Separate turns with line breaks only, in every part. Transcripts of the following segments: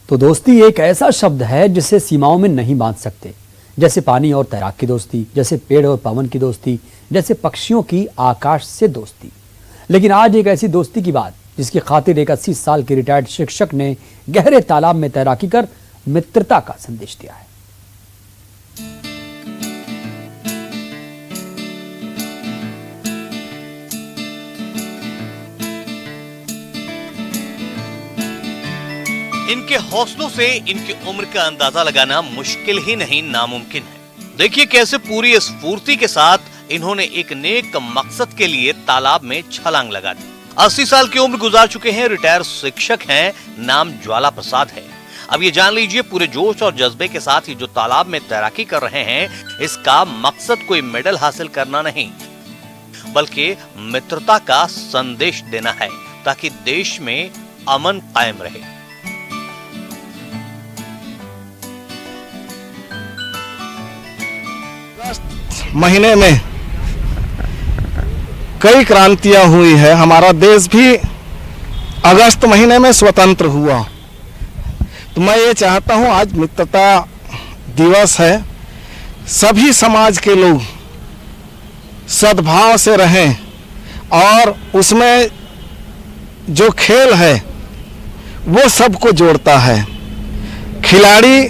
तो दोस्ती एक ऐसा शब्द है जिसे सीमाओं में नहीं बांध सकते। जैसे पानी और तैराक की दोस्ती, जैसे पेड़ और पवन की दोस्ती, जैसे पक्षियों की आकाश से दोस्ती। लेकिन आज एक ऐसी दोस्ती की बात जिसकी खातिर एक 80 साल के रिटायर्ड शिक्षक ने गहरे तालाब में तैराकी कर मित्रता का संदेश दिया है।
इनके हौसलों से इनकी उम्र का अंदाजा लगाना मुश्किल ही नहीं नामुमकिन है। देखिए कैसे पूरी स्फूर्ति के साथ इन्होंने एक नेक मकसद के लिए तालाब में छलांग लगा दी। 80 साल की उम्र गुजार चुके हैं, रिटायर शिक्षक हैं, नाम ज्वाला प्रसाद है। अब ये जान लीजिए पूरे जोश और जज्बे के साथ ये जो तालाब में तैराकी कर रहे हैं, इसका मकसद कोई मेडल हासिल करना नहीं बल्कि मित्रता का संदेश देना है ताकि देश में अमन कायम रहे।
महीने में कई क्रांतियां हुई है। हमारा देश भी अगस्त महीने में स्वतंत्र हुआ। तो मैं ये चाहता हूं, आज मित्रता दिवस है, सभी समाज के लोग सद्भाव से रहें और उसमें जो खेल है वो सबको जोड़ता है। खिलाड़ी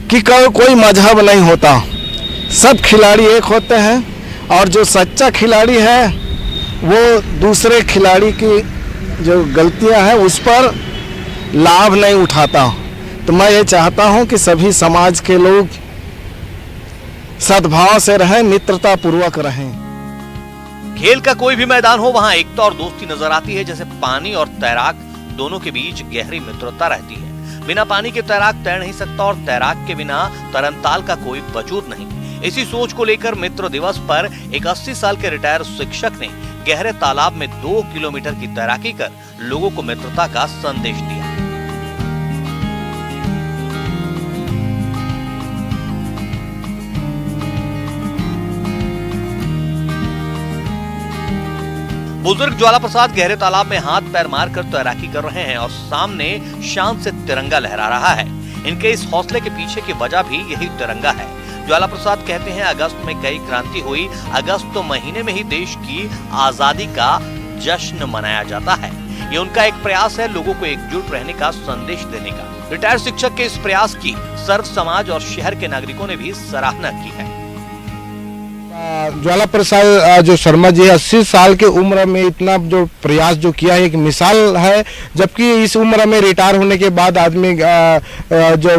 कि कोई मजहब नहीं होता, सब खिलाड़ी एक होते हैं और जो सच्चा खिलाड़ी है वो दूसरे खिलाड़ी की जो गलतियां हैं उस पर लाभ नहीं उठाता। तो मैं ये चाहता हूं कि सभी समाज के लोग सद्भाव से रहें, मित्रता पूर्वक रहें।
खेल का कोई भी मैदान हो वहां एकता और दोस्ती नजर आती है। जैसे पानी और तैराक दोनों के बीच गहरी मित्रता रहती है। बिना पानी के तैराक तैर नहीं सकता और तैराक के बिना तरनताल का कोई वजूद नहीं। इसी सोच को लेकर मित्र दिवस पर एक 80 साल के रिटायर शिक्षक ने गहरे तालाब में 2 किलोमीटर की तैराकी कर लोगों को मित्रता का संदेश दिया। बुजुर्ग ज्वाला प्रसाद गहरे तालाब में हाथ पैर मारकर तैराकी कर रहे हैं और सामने शान से तिरंगा लहरा रहा है। इनके इस हौसले के पीछे की वजह भी यही तिरंगा है। ज्वाला प्रसाद कहते हैं अगस्त में कई क्रांति हुई। अगस्त तो महीने में ही देश की आजादी का जश्न मनाया जाता है। ये उनका एक प्रयास है लोगों को एकजुट रहने का संदेश देने का। रिटायर शिक्षक के इस प्रयास की सर्व समाज और शहर के नागरिकों ने भी सराहना की है।
ज्वाला प्रसाद जो शर्मा जी 80 साल की उम्र में इतना जो प्रयास जो किया है एक मिसाल है। जबकि इस उम्र में रिटायर होने के बाद आदमी जो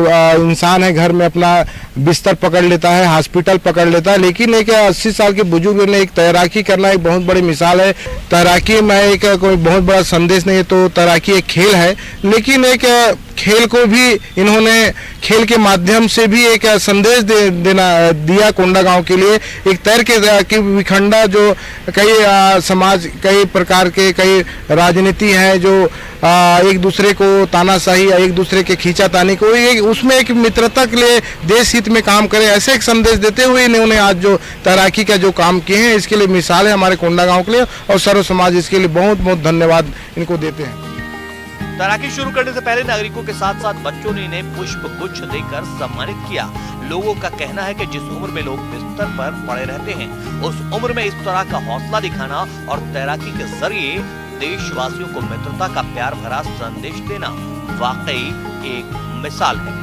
इंसान है घर में अपना बिस्तर पकड़ लेता है, हॉस्पिटल पकड़ लेता है, लेकिन एक 80 साल के बुजुर्ग ने एक तैराकी करना एक बहुत बड़ी मिसाल है। तैराकी में एक कोई बहुत बड़ा संदेश नहीं है, तो तैराकी एक खेल है, लेकिन एक खेल को भी इन्होंने खेल के माध्यम से भी एक संदेश दिया कोंडागांव के लिए। एक तैर के विखंडा जो कई समाज कई प्रकार के कई राजनीति है जो एक दूसरे को तानाशाही या एक दूसरे के खींचातानी को उसमें एक मित्रता के लिए देश हित में काम करे, ऐसे एक संदेश देते हुए इन्होंने आज जो तैराकी का जो काम किए हैं इसके लिए मिसाल है हमारे कोंडागांव के लिए और सर्व समाज इसके लिए बहुत बहुत धन्यवाद इनको देते हैं।
तैराकी शुरू करने से पहले नागरिकों के साथ साथ बच्चों ने इन्हें पुष्प गुच्छ देकर सम्मानित किया। लोगों का कहना है कि जिस उम्र में लोग बिस्तर पर पड़े रहते हैं उस उम्र में इस तरह का हौसला दिखाना और तैराकी के जरिए देशवासियों को मित्रता का प्यार भरा संदेश देना वाकई एक मिसाल है।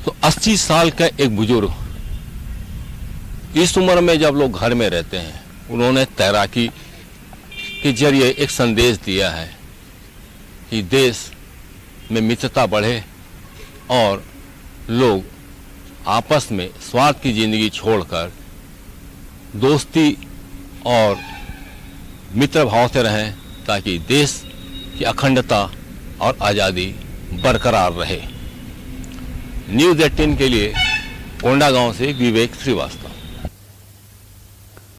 तो 80 साल का एक बुजुर्ग इस उम्र में जब लोग घर में रहते हैं, उन्होंने तैराकी के जरिए एक संदेश दिया है कि देश में मित्रता बढ़े और लोग आपस में स्वार्थ की जिंदगी छोड़कर दोस्ती और मित्र भाव से रहें ताकि देश की अखंडता और आज़ादी बरकरार रहे। न्यूज़ 18 के लिए कोंडागांव से विवेक श्रीवास्तव।